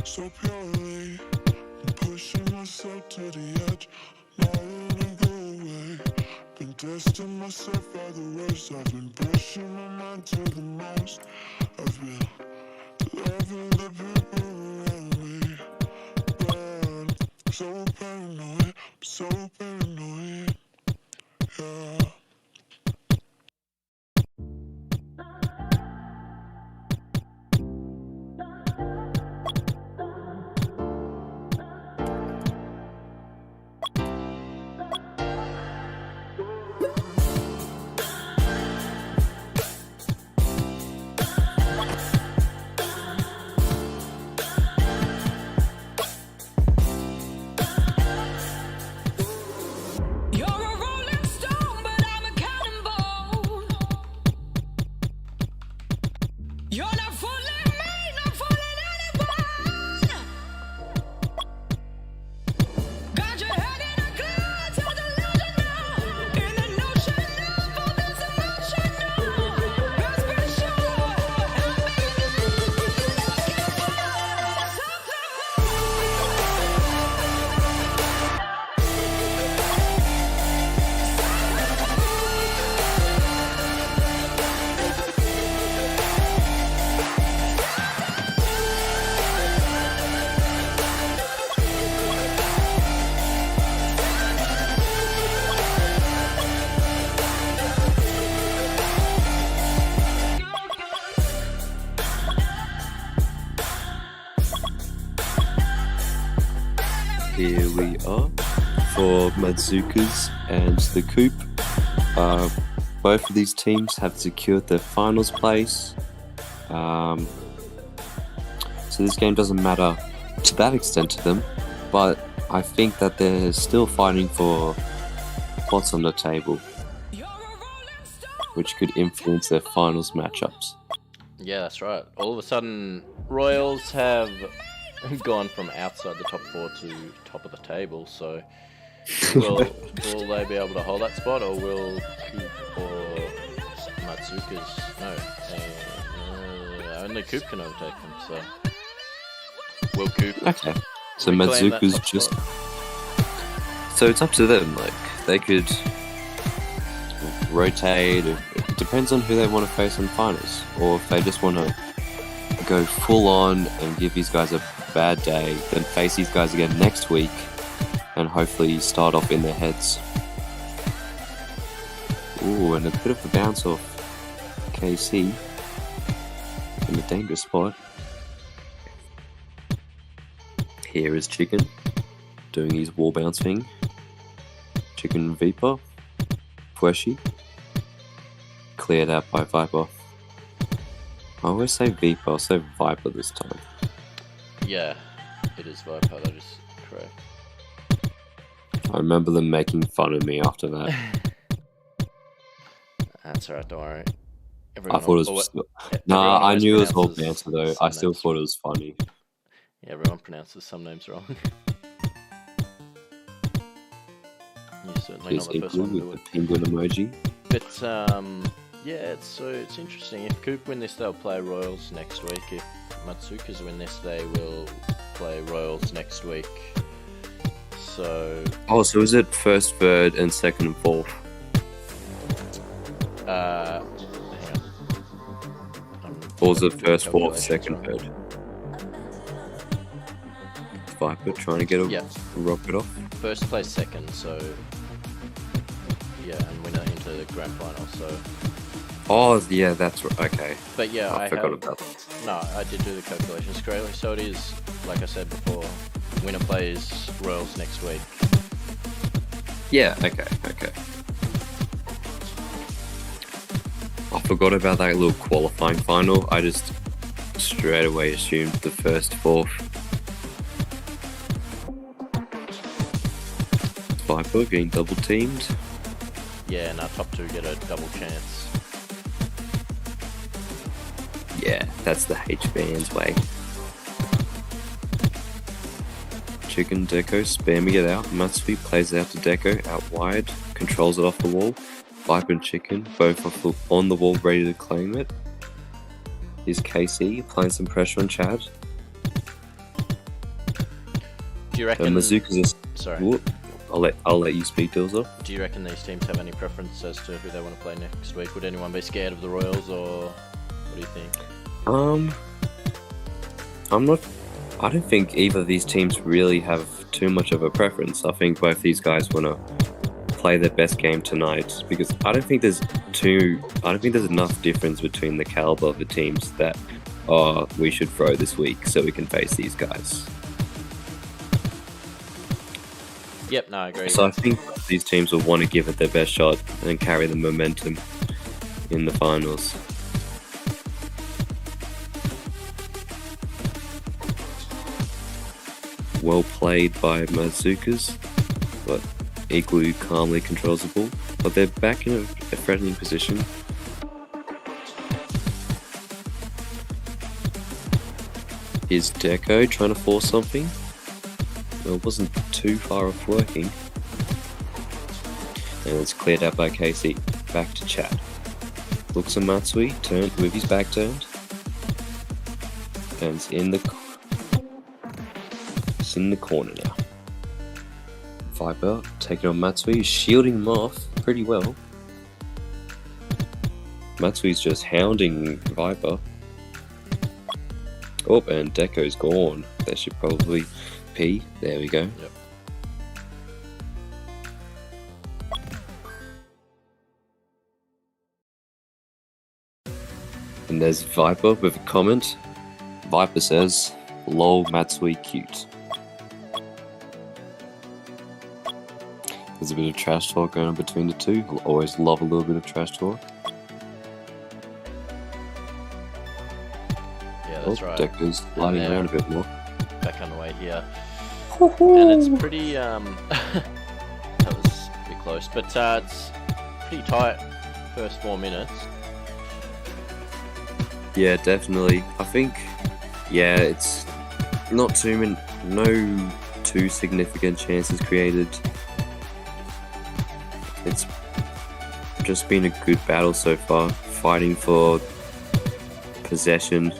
so purely. I'm pushing myself to the edge, not letting go away. Been testing myself by the worst. I've been pushing my mind to the most. I've been loving the people around me, but I'm so paranoid, so paranoid, yeah. You're a rolling stone, but I'm a cannonball. You're not fooling me, not fooling anyone. Got your head in a cloud, so delusional. In an ocean of all this emotional. Let's be sure I'm looking for Here we are for Matzookas and the Coup. Both of these teams have secured their finals place. So this game doesn't matter to that extent to them, but I think that they're still fighting for spots on the table, which could influence their finals matchups. Yeah, that's right. All of a sudden, Royals have gone from outside the top 4 to top of the table, so will they be able to hold that spot, or will Coup or Matzookas? No, only Coup can overtake them, so will Coup. Okay, so reclaim that Matzookas top just... spot? So it's up to them, like, they could rotate, it depends on who they want to face in finals, or if they just want to go full on and give these guys a bad day, then face these guys again next week and hopefully start off in their heads. Ooh, and a bit of a bounce off KC in a dangerous spot. Here is Chicken doing his wall bounce thing. Chicken Viper, Fweshy, cleared out by Viper. I always say Viper, I'll say Viper this time. Yeah, it is Viper, that is correct. I remember them making fun of me after that. That's alright, don't worry. I thought it was... Nah, I knew it was all banter though. I still thought it was funny. Yeah, everyone pronounces some names wrong. You're certainly Here's not the first Igloo one to do with it. the penguin emoji. But, yeah, it's interesting. If Coup win this, they'll play Royals next week. If Matzookas win this, they will play Royals next week. So... Oh, so is it first, third, and second and fourth? hang on. Or was it first, fourth, Calculations second, wrong. third? Viper trying to get a Yeah. rocket off. First place second, so... Yeah, and winner into the grand final, so... Oh, yeah, that's right. Okay. But yeah, I forgot about that. No, I did do the calculations correctly. So it is, like I said before, winner plays Royals next week. Yeah, okay. I forgot about that little qualifying final. I just straight away assumed the first, fourth. Viper getting double teamed. Yeah, and our top 2 get a double chance. Yeah, that's the HBANZ way. Chicken Deco spamming it out. Matsui plays it out to Deco, out wide, controls it off the wall. Viper and Chicken both on the wall ready to claim it. Here's KC applying some pressure on Chad. Do you reckon? Matzookas is. Sorry. Whoop, I'll let you speak, Dilzo. Do you reckon these teams have any preference as to who they want to play next week? Would anyone be scared of the Royals, or what do you think? I'm not. I don't think either of these teams really have too much of a preference. I think both these guys want to play their best game tonight because I don't think there's enough difference between the caliber of the teams that we should throw this week so we can face these guys. Yep, no, I agree. So I think these teams will want to give it their best shot and carry the momentum in the finals. Well played by Matzookas, but equally calmly controls the ball. But they're back in a threatening position. Is Deco trying to force something? Well, it wasn't too far off working. And it's cleared out by Casey. Back to Chad. Looks at Matsui, turned with his back turned. And it's in the corner now. Viper taking on Matsui, shielding him off pretty well. Matsui's just hounding Viper. Oh, and Deco's gone. They should probably pee. There we go. Yep. And there's Viper with a comment. Viper says, "Lol, Matsui cute." There's a bit of trash talk going on between the two. I'll always love a little bit of trash talk. Yeah, that's right. Deco's sliding around a bit more. Back underway here. And it's pretty, that was a bit close, but it's pretty tight first 4 minutes. Yeah, definitely. I think, it's not no too significant chances created. It's just been a good battle so far, fighting for possession.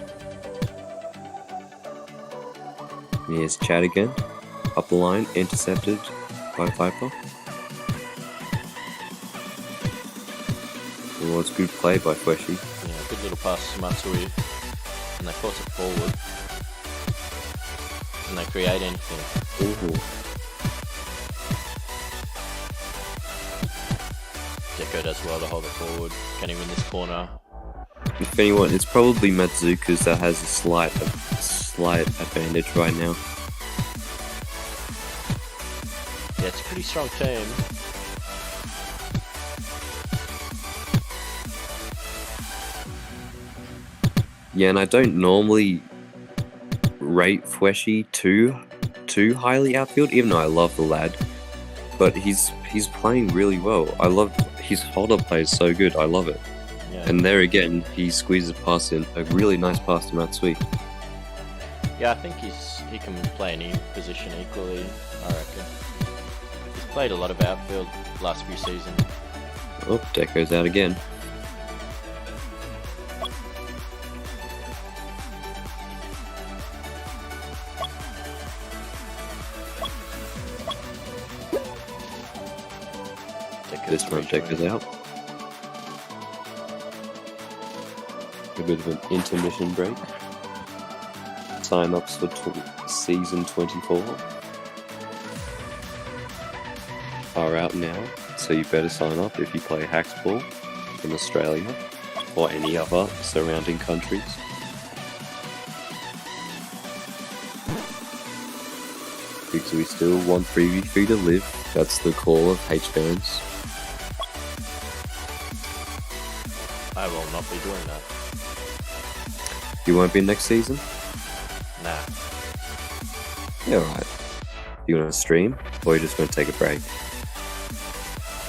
Here's Chad again, up the line, intercepted by Viper. Oh, it's good play by Freshy. Yeah, good little pass to Matsui, and they force it forward, and they create anything. Ooh. Deco does well to hold it forward. Can he win this corner? If anyone, it's probably Matzookas that has a slight advantage right now. Yeah, it's a pretty strong team. Yeah, and I don't normally rate Freshy too highly outfield, even though I love the lad. But he's playing really well. I love his hold-up play is so good. I love it. Yeah. And there again, he squeezes past in a really nice pass to Matsui. Yeah, I think he can play any position equally, I reckon. He's played a lot of outfield last few seasons. Oh, Deco's out again. This time Deco's out. A bit of an intermission break. Sign-ups for season 24 are out now, so you better sign up if you play Hacksball in Australia or any other surrounding countries. Because we still want freebie free to live. That's the call of HBANZ. I will not be doing that. You won't be next season? Nah. Yeah, right. You want to stream, or you just going to take a break?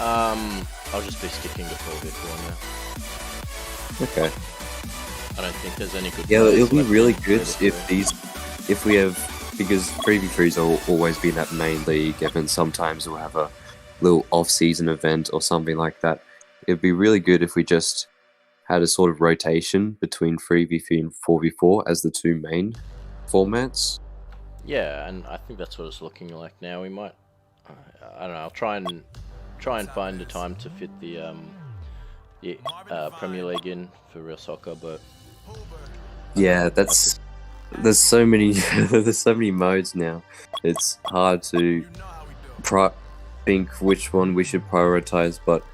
I'll just be sticking to 4v4 now. Okay. I don't think there's any good. Yeah, players it'll be left really in good 3v3. if we have, because 3v3s will always be in that main league, and then sometimes we'll have a little off-season event or something like that. It'd be really good if we just had a sort of rotation between 3v3 and 4v4 as the two main formats. Yeah, and I think that's what it's looking like now. We might, I don't know. I'll try and find a time to fit the Premier League in for real soccer, but Yeah, there's so many there's so many modes now. It's hard to think which one we should prioritize, but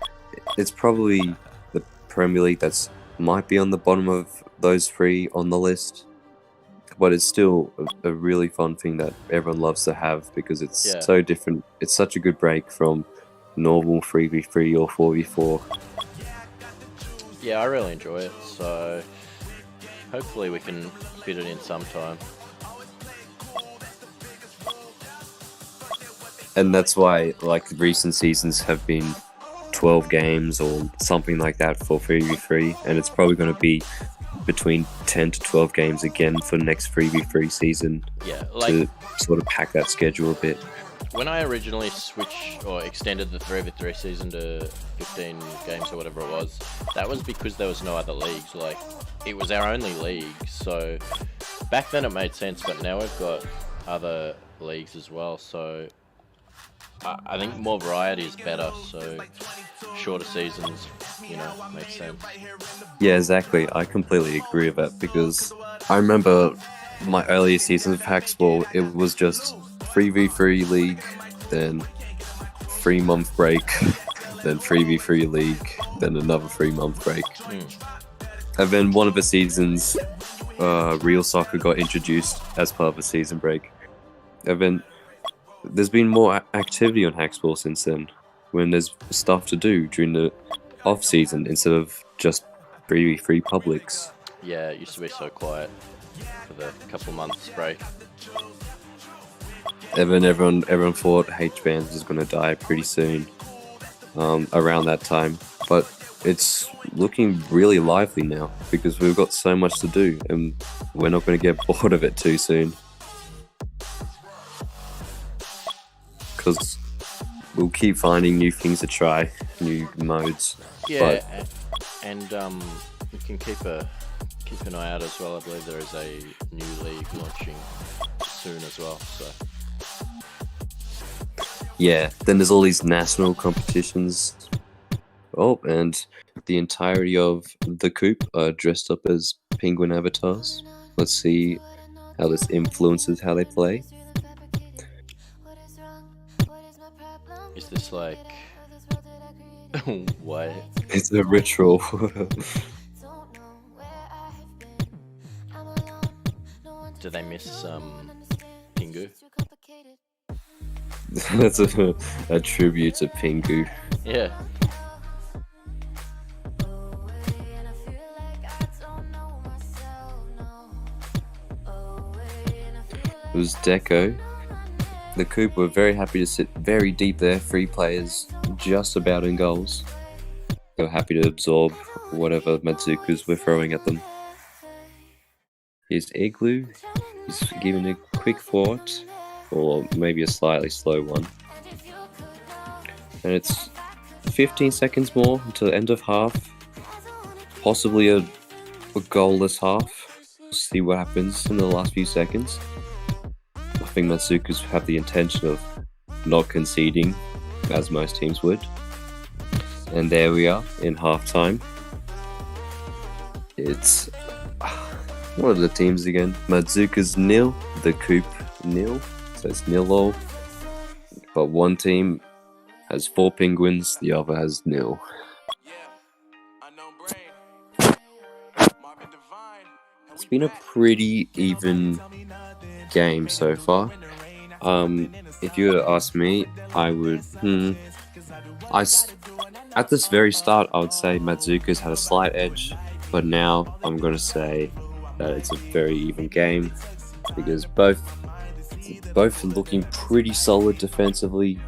it's probably the Premier League that's might be on the bottom of those three on the list. But it's still a really fun thing that everyone loves to have because it's Yeah. so different. It's such a good break from normal 3v3 or 4v4. yeah, I really enjoy it. So hopefully we can fit it in sometime. And that's why, like, recent seasons have been 12 games or something like that for 3v3, and it's probably going to be between 10 to 12 games again for next 3v3 season Yeah, to like sort of pack that schedule a bit. when I originally switched or extended the 3v3 season to 15 games or whatever it was, that was because there was no other leagues. Like, it was our only league. So back then it made sense, but now we've got other leagues as well. So I think more variety is better. So shorter seasons, makes sense. Yeah, exactly. I completely agree with that because I remember my earlier seasons of Hacksport, it was just 3v3 league, then 3-month break, then 3v3 league, then another 3-month break. And then one of the seasons, real soccer got introduced as part of a season break. And then there's been more activity on Hacksport since then, when there's stuff to do during the off season instead of just 3v3 publics. Yeah, it used to be so quiet for the couple months break. And then everyone thought HBANZ was going to die pretty soon, around that time. But it's looking really lively now because we've got so much to do and we're not going to get bored of it too soon. Because we'll keep finding new things to try, new modes. Yeah, and you can keep an eye out as well. I believe there is a new league launching soon as well. So Yeah, then there's all these national competitions. Oh, and the entirety of the Coup are dressed up as penguin avatars. Let's see how this influences how they play. is this like what? It's a ritual. Do they miss Pingu? That's a tribute to Pingu. Yeah. It was Deco. The Coup were very happy to sit very deep there, 3 players just about in goals. They were happy to absorb whatever Matzookas were throwing at them. Here's Igloo. He's giving a quick forward, or maybe a slightly slow one. And it's 15 seconds more until the end of half. Possibly a goalless half. We'll see what happens in the last few seconds. I think Matzookas have the intention of not conceding, as most teams would. And there we are in halftime. It's... What are the teams again? Matzookas 0, the Coup 0. So it's 0-0. But one team has 4 penguins, the other has 0. It's been a pretty even game so far. If you were to ask me, I would... At this very start, I would say Matzookas had a slight edge, but now I'm going to say that it's a very even game because both are looking pretty solid defensively.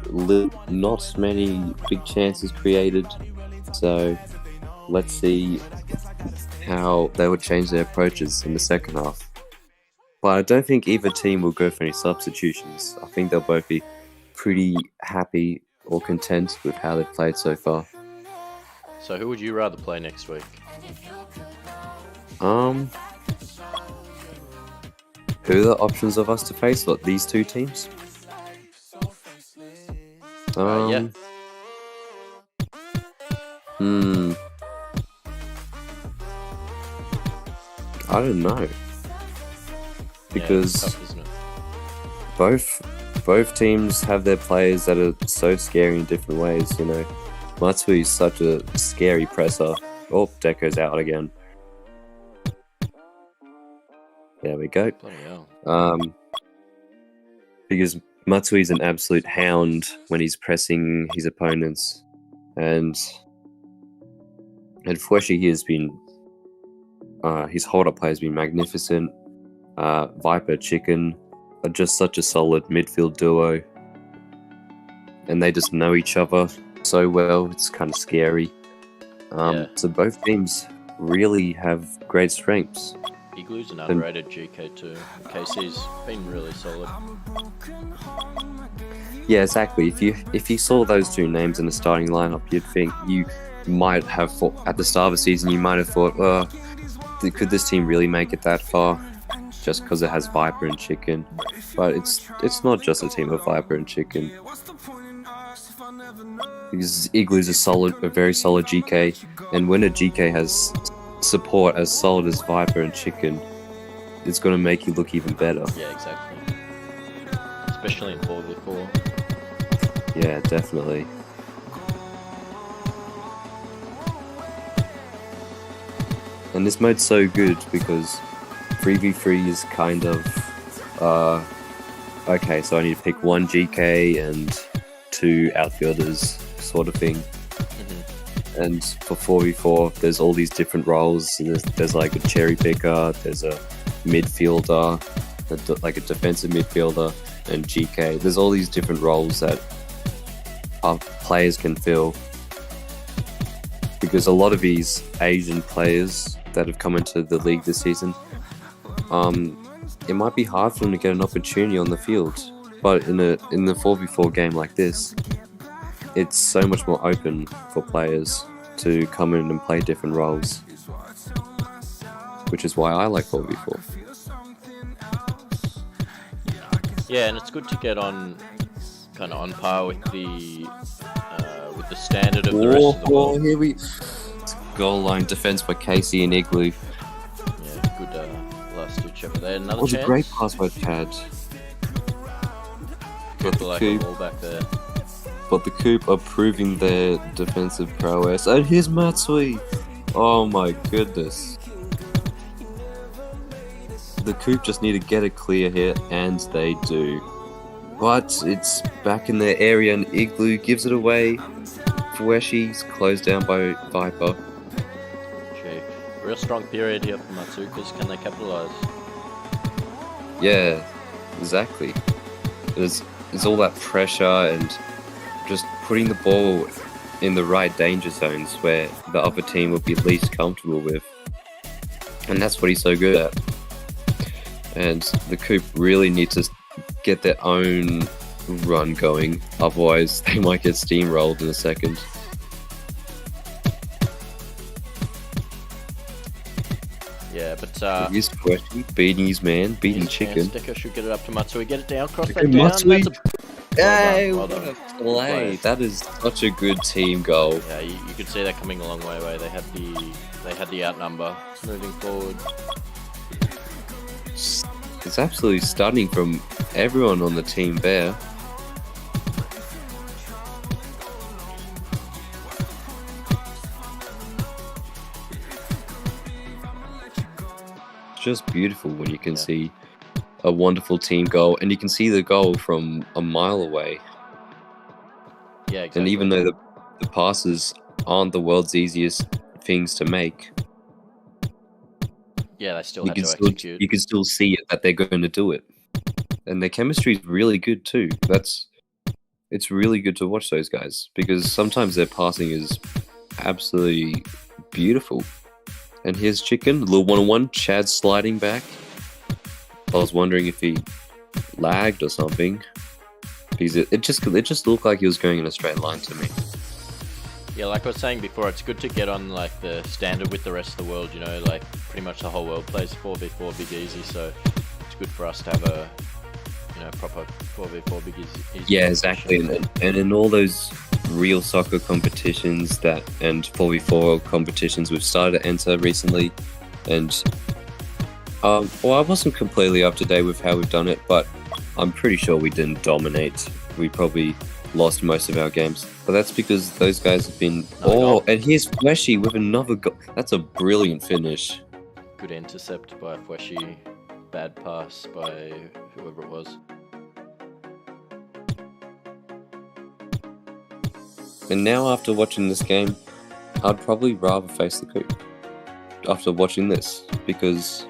Not many big chances created, so let's see how they would change their approaches in the second half. But I don't think either team will go for any substitutions. I think they'll both be pretty happy or content with how they've played so far. So who would you rather play next week? Who are the options of us to face? What, these two teams? Yeah. Hmm. I don't know. Because tough, isn't it? both teams have their players that are so scary in different ways, you know. Matsui is such a scary presser. Oh, Deco's out again. There we go. Bloody hell. Because Matsui is an absolute hound when he's pressing his opponents, and Fueshi has been his hold-up play has been magnificent. Viper, Chicken are just such a solid midfield duo, and they just know each other so well. It's kind of scary. So both teams really have great strengths. Igloo's an underrated GK too. KC's been really solid. Yeah, exactly. If you saw those two names in the starting lineup, you'd think you might have thought at the start of the season you might have thought, could this team really make it that far? Just because it has Viper and Chicken, but it's not just a team of Viper and Chicken. Because Igloo's a very solid GK, and when a GK has support as solid as Viper and Chicken, it's going to make you look even better. Yeah, exactly. Especially in 4v4. Yeah, definitely. And this mode's so good because 3v3 is kind of okay, so I need to pick one GK and two outfielders sort of thing. And for 4v4, there's all these different roles. There's like a cherry picker, there's a midfielder, like a defensive midfielder, and GK. There's all these different roles that our players can fill. Because a lot of these Asian players that have come into the league this season, it might be hard for them to get an opportunity on the field. But in the 4v4 game like this, it's so much more open for players to come in and play different roles, which is why I like 4v4. Yeah, and it's good to get on kind of on par with the standard of the rest of the world. Here we goal line defense by Casey and Igloo. Yeah, good last ditch effort there. Another Was chance. a great pass by Chad. But the Like a Coup, ball back there. but the Coup are proving their defensive prowess. And here's Matsui. Oh my goodness. The Coup just need to get it clear here, and they do. But it's back in their area, and Igloo gives it away. Fueshi's closed down by Viper. Gee, real strong period here for Matzookas. Can they capitalise? Yeah, exactly. There's all that pressure and just putting the ball in the right danger zones where the other team would be least comfortable with. And that's what he's so good at. And the Coup really need to get their own run going, otherwise they might get steamrolled in a second. Yeah, but He's Fueshi beating his man, beating Chicken. Deco should get it up to Matsui. Get it down, cross Okay, that down. Matsui. That's Hey, well what done. a play! That is such a good team goal. Yeah, you could see that coming a long way away. They had the outnumber moving forward. It's absolutely stunning from everyone on the team there. It's just beautiful when you can see a wonderful team goal, and you can see the goal from a mile away. Yeah, exactly. And even though the passes aren't the world's easiest things to make, yeah, they still you had can to still execute. you can still see it that they're going to do it, and their chemistry is really good too. It's really good to watch those guys because sometimes their passing is absolutely beautiful. And here's Chicken, a little 1-on-1, Chad sliding back. I was wondering if he lagged or something because it just looked like he was going in a straight line to me. Yeah, like I was saying before, it's good to get on like the standard with the rest of the world. You know, like pretty much the whole world plays 4v4 Big Easy, so it's good for us to have a proper 4v4 because he's Yeah, exactly. And in all those real soccer competitions and 4v4 competitions we've started to enter recently, and I wasn't completely up to date with how we've done it, but I'm pretty sure we didn't dominate. We probably lost most of our games, but that's because those guys have been. And here's Fleshi with another goal. That's a brilliant finish. Good intercept by Fweshi. Bad pass by whoever it was. And now, after watching this game, I'd probably rather face the Coup after watching this because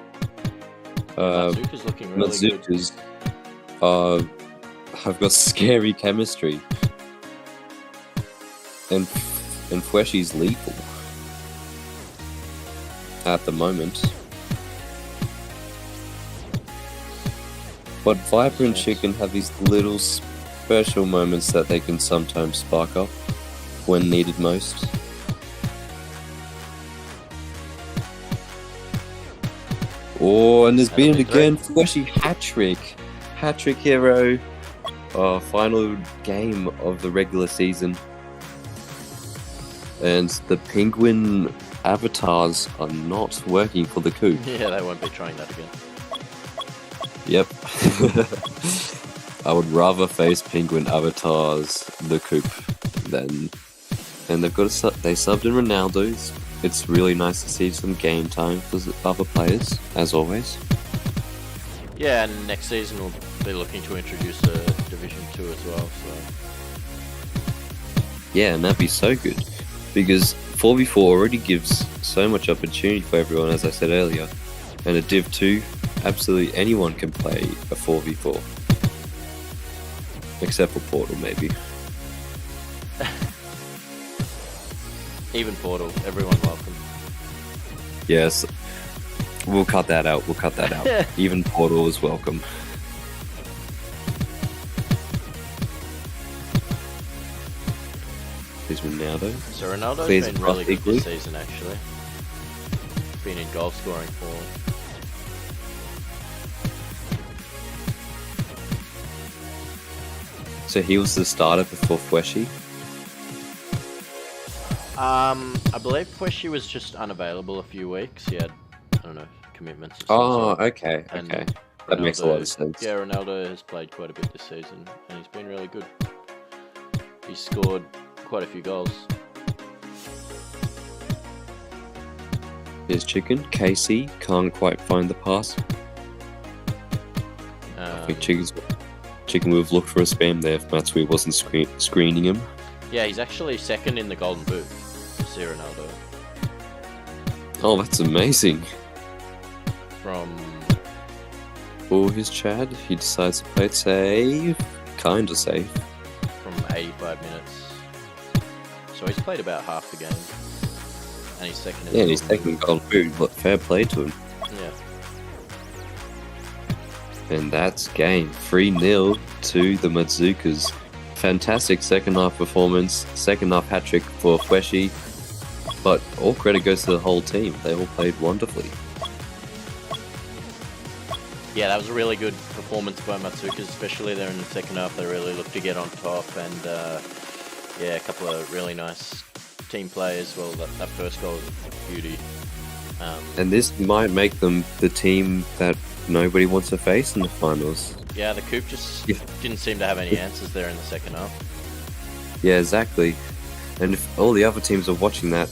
Matzookas looking really good. Matzookas have got scary chemistry, and Fweshi's lethal at the moment. But Viper and Chicken have these little special moments that they can sometimes spark up when needed most. Oh, and there's been it again. Fweshi hat-trick. Hat-trick hero. Final game of the regular season. And the penguin avatars are not working for the Coup. Yeah, they won't be trying that again. Yep. I would rather face penguin avatars, the Coup, than. And they subbed in Ronaldo's. It's really nice to see some game time for other players, as always. Yeah, and next season we'll be looking to introduce a Division 2 as well. So yeah, and that'd be so good because 4v4 already gives so much opportunity for everyone, as I said earlier, and a Div 2, absolutely anyone can play a 4v4, except for Portal maybe. Even Portal, everyone welcome. Yes, we'll cut that out. Even Portal is welcome. Is Ronaldo? So Ronaldo's Plays been really good equally. this season, actually. Been in goal scoring form. So he was the starter before Fweshi? I believe Fweshi was just unavailable a few weeks. He had, I don't know, commitments or something. Okay. And That makes a lot of sense. Yeah, Ronaldo has played quite a bit this season, and he's been really good. He's scored quite a few goals. Here's Chicken. Casey can't quite find the pass. I think Chicken would have looked for a spam there if Matsui wasn't screening him. Yeah, he's actually second in the Golden Boot. See Ronaldo. Oh, that's amazing. From Oh, here's Chad. He decides to play it safe. Kinda safe. from 85 minutes. So he's played about half the game. And he's second in Yeah, the and he's Golden taking Boot. gold food, but fair play to him. Yeah. And that's game 3-0 to the Matzookas. Fantastic second half performance, second half hat trick for Fweshi, but all credit goes to the whole team. They all played wonderfully. Yeah, that was a really good performance by Matzookas, especially there in the second half. They really looked to get on top, and yeah, a couple of really nice team players. Well, that first goal was a beauty. And this might make them the team that nobody wants to face in the finals. Yeah, the Coup just didn't seem to have any answers there in the second half. Yeah, exactly. And if all the other teams are watching that,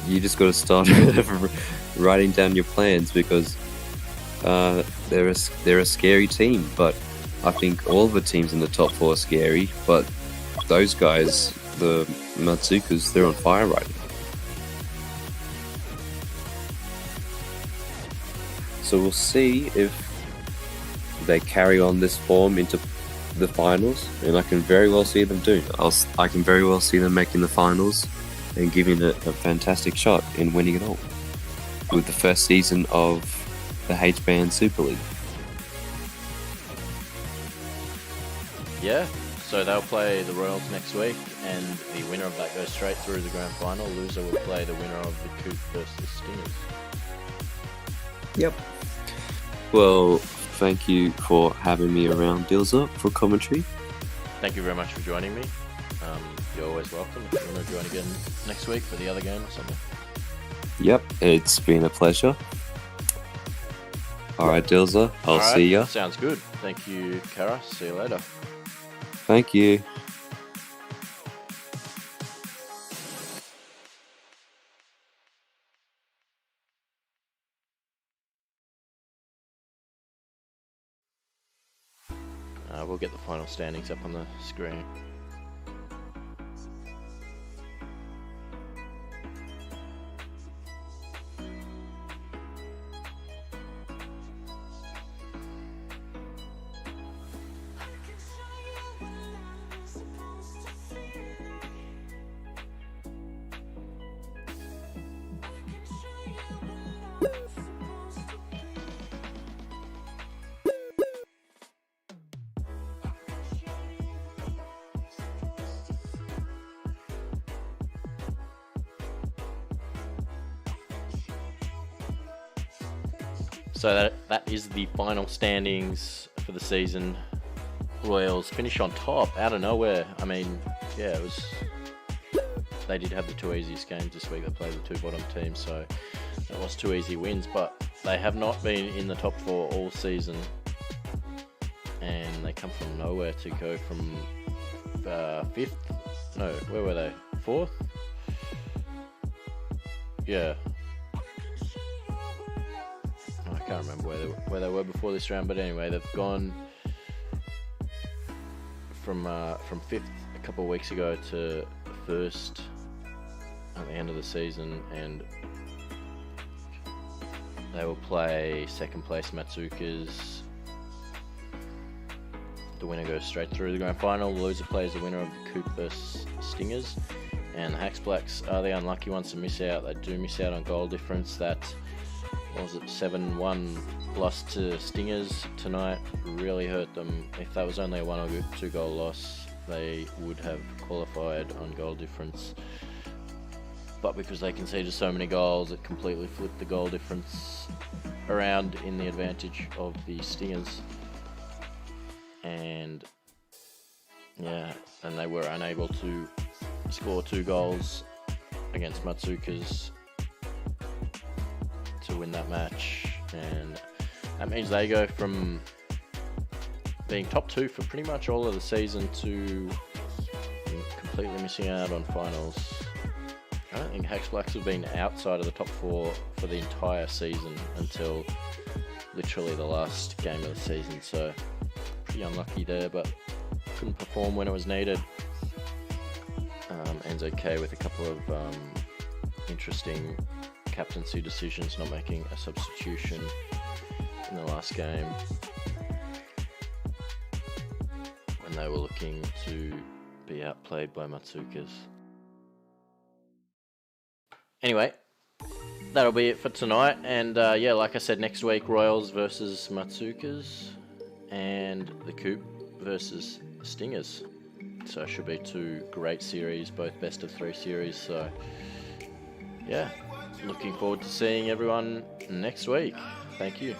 you just got to start writing down your plans because they're a scary team. But I think all the teams in the top 4 are scary. But those guys, the Matzookas, they're on fire right now. So we'll see if they carry on this form into the finals, and I can very well see them doing it. I can very well see them making the finals and giving it a fantastic shot in winning it all with the first season of the HBANZ Super League. Yeah, so they'll play the Royals next week, and the winner of that goes straight through the grand final. Loser will play the winner of the Coup versus the Stingers. Yep. Well, thank you for having me around, Dilza, for commentary. Thank you very much for joining me. You're always welcome. If you want to join again next week for the other game or something. Yep, it's been a pleasure. All right, Dilza, I'll Alright, see ya. Sounds good. Thank you, Kara. See you later. Thank you. We'll get the final standings up on the screen. So that is the final standings for the season. Royals finish on top out of nowhere. I mean, yeah, it was. They did have the two easiest games this week. They played the two bottom teams, so that was two easy wins. But they have not been in the top four all season, and they come from nowhere to go from fifth. No, where were they? Fourth? Yeah. I can't remember where they were before this round, but anyway, they've gone from fifth a couple of weeks ago to first at the end of the season, and they will play second place Matzookas. The winner goes straight through the grand final. The loser plays the winner of the Coup versus Stingers, and the Hacks Blacks are the unlucky ones to miss out. They do miss out on goal difference. That was it, 7-1 loss to Stingers tonight really hurt them. If that was only a 1 or 2 goal loss, they would have qualified on goal difference. But because they conceded so many goals, it completely flipped the goal difference around in the advantage of the Stingers. And yeah, and they were unable to score 2 goals against Matzookas to win that match, and that means they go from being top 2 for pretty much all of the season to completely missing out on finals. I don't think Hacks Blacks have been outside of the top 4 for the entire season until literally the last game of the season, so pretty unlucky there, but couldn't perform when it was needed. Ends okay with a couple of interesting captaincy decisions, not making a substitution in the last game when they were looking to be outplayed by Matzookas. Anyway, that'll be it for tonight, and yeah, like I said, next week Royals versus Matzookas and the Coup versus Stingers. So it should be 2 great series, both best of 3 series, so yeah, looking forward to seeing everyone next week. Thank you.